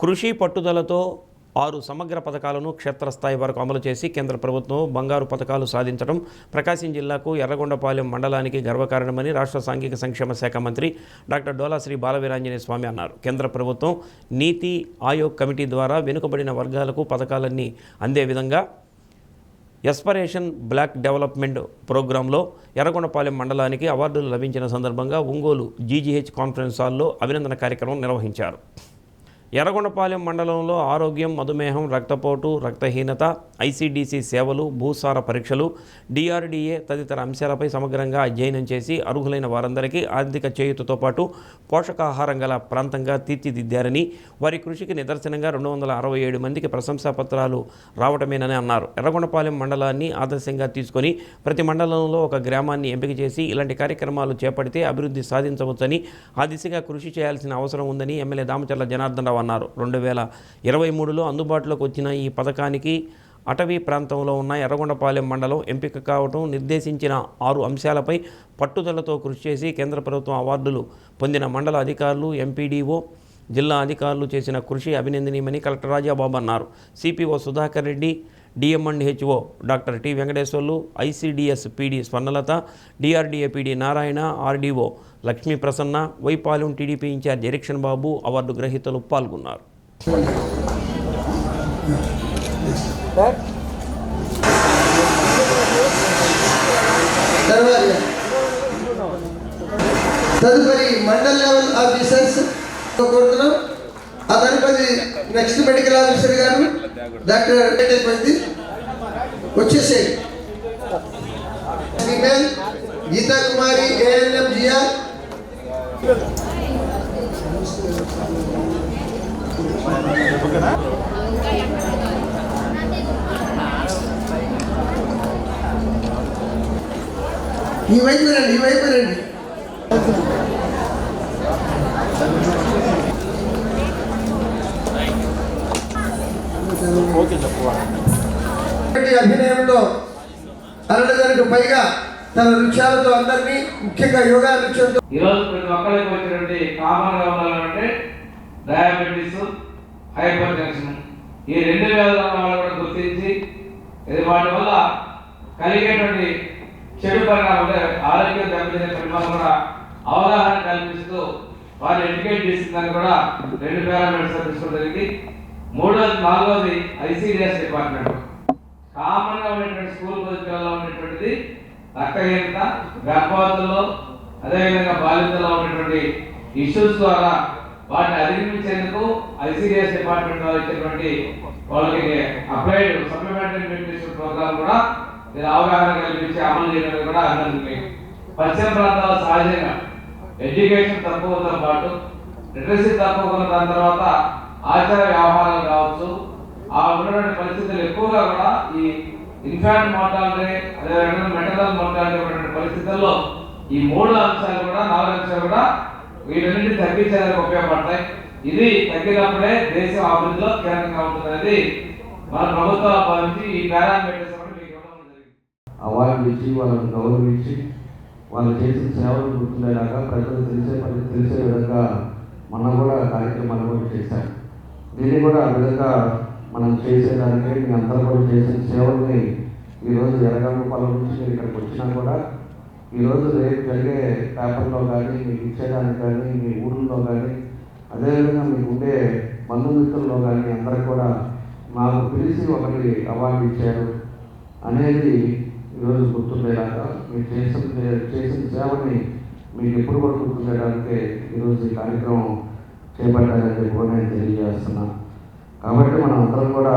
కృషి పట్టుదలతో 6 సమగ్ర పథకాలను క్షేత్రస్థాయి వరకు అమలు చేసి కేంద్ర ప్రభుత్వం బంగారు పథకాలు సాధించడం ప్రకాశం జిల్లాకు ఎర్రగొండపాలెం మండలానికి గర్వకారణమని రాష్ట్ర సాంఘిక సంక్షేమ శాఖ మంత్రి డాక్టర్ డోలా శ్రీ బాలవీరాంజనేయ స్వామి అన్నారు. కేంద్ర ప్రభుత్వం నీతి ఆయోగ్ కమిటీ ద్వారా వెనుకబడిన వర్గాలకు పథకాలన్నీ అందే విధంగా ఎస్పరేషన్ బ్లాక్ డెవలప్మెంట్ ప్రోగ్రాంలో ఎర్రగొండపాలెం మండలానికి అవార్డులు లభించిన సందర్భంగా ఒంగోలు జీజీహెచ్ కాన్ఫరెన్స్ హాల్లో అభినందన కార్యక్రమం నిర్వహించారు. ఎర్రగొండపాలెం మండలంలో ఆరోగ్యం, మధుమేహం, రక్తపోటు, రక్తహీనత, ఐసీడీసీ సేవలు, భూసార పరీక్షలు, డిఆర్డీఏ తదితర అంశాలపై సమగ్రంగా అధ్యయనం చేసి అర్హులైన వారందరికీ ఆర్థిక చేయూతతో పాటు పోషకాహారం గల ప్రాంతంగా తీర్చిదిద్దారని, వారి కృషికి నిదర్శనంగా 267 మందికి ప్రశంసా పత్రాలు రావటమేనని అన్నారు. ఎర్రగొండపాలెం మండలాన్ని ఆదర్శంగా తీసుకొని ప్రతి మండలంలో ఒక గ్రామాన్ని ఎంపిక చేసి ఇలాంటి కార్యక్రమాలు చేపడితే అభివృద్ధి సాధించవచ్చని, ఆ దిశగా కృషి చేయాల్సిన అవసరం ఉందని ఎమ్మెల్యే దామచర్ల జనార్దన్ రావు అన్నారు. 2023లో అందుబాటులోకి వచ్చిన ఈ పథకానికి అటవీ ప్రాంతంలో ఉన్న ఎర్రగొండపాలెం మండలం ఎంపిక కావటం, నిర్దేశించిన 6 అంశాలపై పట్టుదలతో కృషి చేసి కేంద్ర ప్రభుత్వం అవార్డులు పొందిన మండల అధికారులు, ఎంపీడీఓ, జిల్లా అధికారులు చేసిన కృషి అభినందనీయమని కలెక్టర్ రాజాబాబు అన్నారు. CPO Sudhakar Reddy, DM and HO doctor T Venkateswarlu, ICDS PD Swarnalatha, DRDA PD Narayana, RDO Lakshmi Prasanna, Y Palem TDP incharge Erixion Babu award గ్రహీతలు పాల్గొన్నారు. తదుపరి మండల్ లెవెల్ ఆఫీసర్స్ కోరుతున్నాం. ఆ తదుపరి నెక్స్ట్ మెడికల్ ఆఫీసర్ గారు డాక్టర్ వచ్చేసేది female Geetha Kumari ANM GR, ఈ వైపు రండి, ఈ వైపు రండి. అభినయంలో 60 పైగా తన నృత్యాలతో అందరినీ, ముఖ్యంగా యోగా నృత్యంతో ఈరోజు ప్రతి ఒక్కరికి వచ్చినటువంటి కామన్ గా ఉండాలంటే డయాబెటీస్, హైపర్ టెన్షన్, ఈ 2 వ్యాధుల వాళ్ళు కూడా గుర్తించి వాటి వల్ల కలిగేటువంటి చెడు పరిణామాలు, ఆరోగ్యం దెబ్బతినే పరిణామాలు కూడా అవగాహన కల్పిస్తూ వారిని ఎడ్యుకేట్ చేసిందని కూడా 2 పారామీటర్స్ తీసుకోవడం జరిగింది. 3వది 4వది ఐసీడీఎస్ డిపార్ట్మెంట్ కామన్ గా ఉన్నటువంటి స్కూల్ పిల్లల్లో ఉన్నటువంటిది రక్తహీనత, గర్భవతుల్లో, అదేవిధంగా బాలింతలో ఉన్నటువంటి ఇష్యూస్ ద్వారా వాటిని అధిగమించేందుకు ఐసీడీఎస్ డిపార్ట్మెంట్ ద్వారా ఇచ్చేటువంటి వాళ్ళకి అప్లైడ్ సప్లిమెంటరీ న్యూట్రిషన్ ప్రోగ్రామ్ కూడా దీని అవగాహన కల్పించి అమలు చేయడం కూడా అభినందనీయం. పశ్చిమ ప్రాంతాల్లో సహజంగా ఎడ్యుకేషన్ తక్కువతో పాటు లిటరసీ తక్కువ ఉన్న దాని తర్వాత ఆచార వ్యవహారాలు కావచ్చు, ఆ ఉన్నటువంటి పరిస్థితులు ఎక్కువగా కూడా ఈ ఇన్ఫాంట్ మోర్టాలిటీ, అదేవిధంగా మెటర్నల్ మోర్టాలిటీ ఉన్నటువంటి పరిస్థితుల్లో ఈ 3 అంశాలు కూడా 4 అంశాలు కూడా వీటన్నింటినీ తగ్గించేందుకు ఉపయోగపడతాయి. ఇది తగ్గినప్పుడే దేశం అభివృద్ధిలో కీలకంగా ఉంటుందనేది మన ప్రభుత్వాలు భావించి ఈ పారామీటర్స్ అవార్డు ఇచ్చి వాళ్ళని గౌరవించి వాళ్ళు చేసిన సేవలు గుర్తుండేలాగా ప్రజలు తెలిసే విధంగా మనం కూడా కార్యక్రమాలు కూడా చేశారు. దీన్ని కూడా ఆ విధంగా మనం చేసేదానికి మీ అందరూ కూడా చేసిన సేవల్ని ఈరోజు ఎర్రగొండపాలెం నుంచి మీరు ఇక్కడికి వచ్చినా కూడా ఈరోజు రేపు జరిగే పేపర్లో కానీ, మీకు ఇచ్చేదానికి కానీ, మీ ఊళ్ళో కానీ, అదేవిధంగా మీకు ఉండే బంధుమిత్రుల్లో కానీ అందరూ కూడా మాకు పిలిచి ఒకటి అవార్డు ఇచ్చారు అనేది ఈరోజు గుర్తుండేలాగా మీరు చేసిన సేవని మీకు ఎప్పుడు కూడా గుర్తుండేదానికి ఈరోజు ఈ కార్యక్రమం చేపట్టాలని కూడా నేను తెలియజేస్తున్నాను. కాబట్టి మనం అందరం కూడా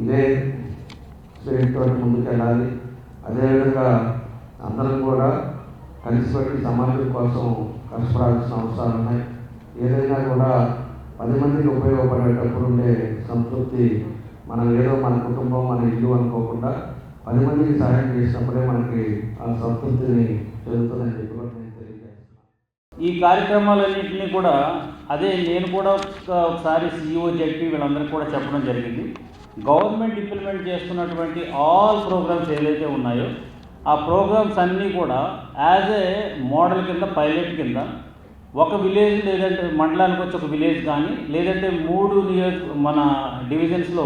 ఇదే స్పిరిట్తో ముందుకెళ్ళాలి. అదేవిధంగా అందరం కూడా కలిసిపెట్టి సమాజం కోసం కష్టపడాల్సిన అవసరాలు ఉన్నాయి. ఏదైనా కూడా 10 మందికి ఉపయోగపడేటప్పుడు ఉండే సంతృప్తి, మనం ఏదో మన కుటుంబం, మన ఇల్లు అనుకోకుండా 10 మందికి సహాయం చేసినప్పుడే మనకి ఆ సంతృప్తిని చెందుతుందని చెప్పి కూడా నేను తెలియజేస్తున్నాను. ఈ కార్యక్రమాలన్నింటినీ కూడా నేను కూడా ఒకసారి సిఇఓ జెడ్పీ వీళ్ళందరికీ కూడా చెప్పడం జరిగింది. గవర్నమెంట్ ఇంప్లిమెంట్ చేస్తున్నటువంటి ఆల్ ప్రోగ్రామ్స్ ఏదైతే ఉన్నాయో ఆ ప్రోగ్రామ్స్ అన్నీ కూడా యాజ్ ఏ మోడల్ కింద, పైలట్ కింద ఒక విలేజ్ లేదంటే మండలానికి వచ్చి ఒక విలేజ్ కానీ లేదంటే 3 మన డివిజన్స్లో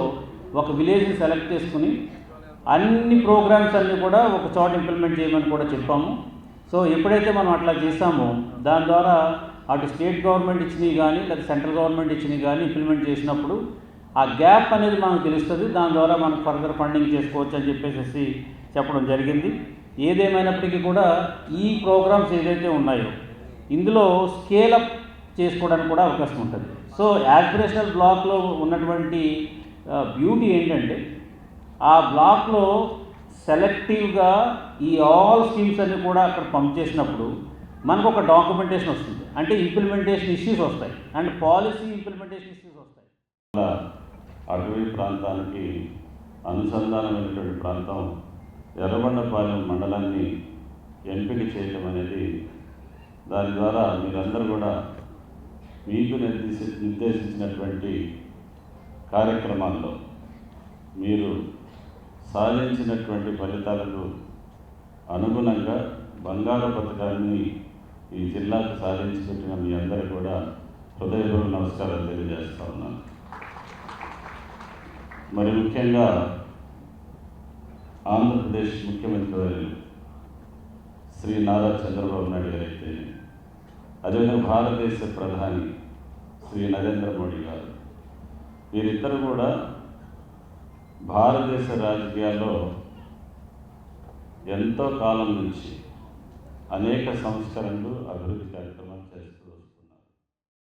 ఒక విలేజ్ని సెలెక్ట్ చేసుకుని అన్ని ప్రోగ్రామ్స్ అన్నీ కూడా ఒక చోట ఇంప్లిమెంట్ చేయమని కూడా చెప్పాము. సో ఎప్పుడైతే మనం అట్లా చేస్తామో దాని ద్వారా అటు స్టేట్ గవర్నమెంట్ ఇచ్చినవి కానీ లేదా సెంట్రల్ గవర్నమెంట్ ఇచ్చినవి కానీ ఇంప్లిమెంట్ చేసినప్పుడు ఆ గ్యాప్ అనేది మనకు తెలుస్తుంది. దాని ద్వారా మనం ఫర్దర్ ఫండింగ్ చేసుకోవచ్చు అని చెప్పేసి చెప్పడం జరిగింది. ఏదేమైనప్పటికీ కూడా ఈ ప్రోగ్రామ్స్ ఏదైతే ఉన్నాయో ఇందులో స్కేలప్ చేసుకోవడానికి కూడా అవకాశం ఉంటుంది. సో యాస్పిరేషనల్ బ్లాక్లో ఉన్నటువంటి బ్యూటీ ఏంటంటే ఆ బ్లాక్లో సెలెక్టివ్గా ఈ ఆల్ స్కీమ్స్ అన్నీ కూడా అక్కడ పంప్ చేసినప్పుడు మనకు ఒక డాక్యుమెంటేషన్ వస్తుంది, అంటే ఇంప్లిమెంటేషన్ ఇష్యూస్ వస్తాయి అండ్ పాలసీ ఇంప్లిమెంటేషన్ ఇష్యూస్ వస్తాయి. అటవీ ప్రాంతానికి అనుసంధానమైనటువంటి ప్రాంతం ఎర్రగొండపాలెం మండలాన్ని ఎంపిక చేయడం అనేది, దాని ద్వారా మీరందరూ కూడా మీకు నిర్దేశించినటువంటి కార్యక్రమాల్లో మీరు సాధించినటువంటి ఫలితాలకు అనుగుణంగా బంగారు పథకాన్ని ఈ జిల్లాకు సాధించి పెట్టిన మీ అందరూ కూడా హృదయపూర్వక నమస్కారాలు తెలియజేస్తా ఉన్నాను. మరి ముఖ్యంగా ఆంధ్రప్రదేశ్ ముఖ్యమంత్రి వర్యులు శ్రీ నారా చంద్రబాబు నాయుడు గారు అయితే, అదేవిధంగా భారతదేశ ప్రధాని శ్రీ నరేంద్ర మోడీ గారు, వీరిద్దరు కూడా భారతదేశ రాజకీయాల్లో ఎంతో కాలం నుంచి అనేక సంస్కరణలు, అభివృద్ధి కార్యక్రమాలు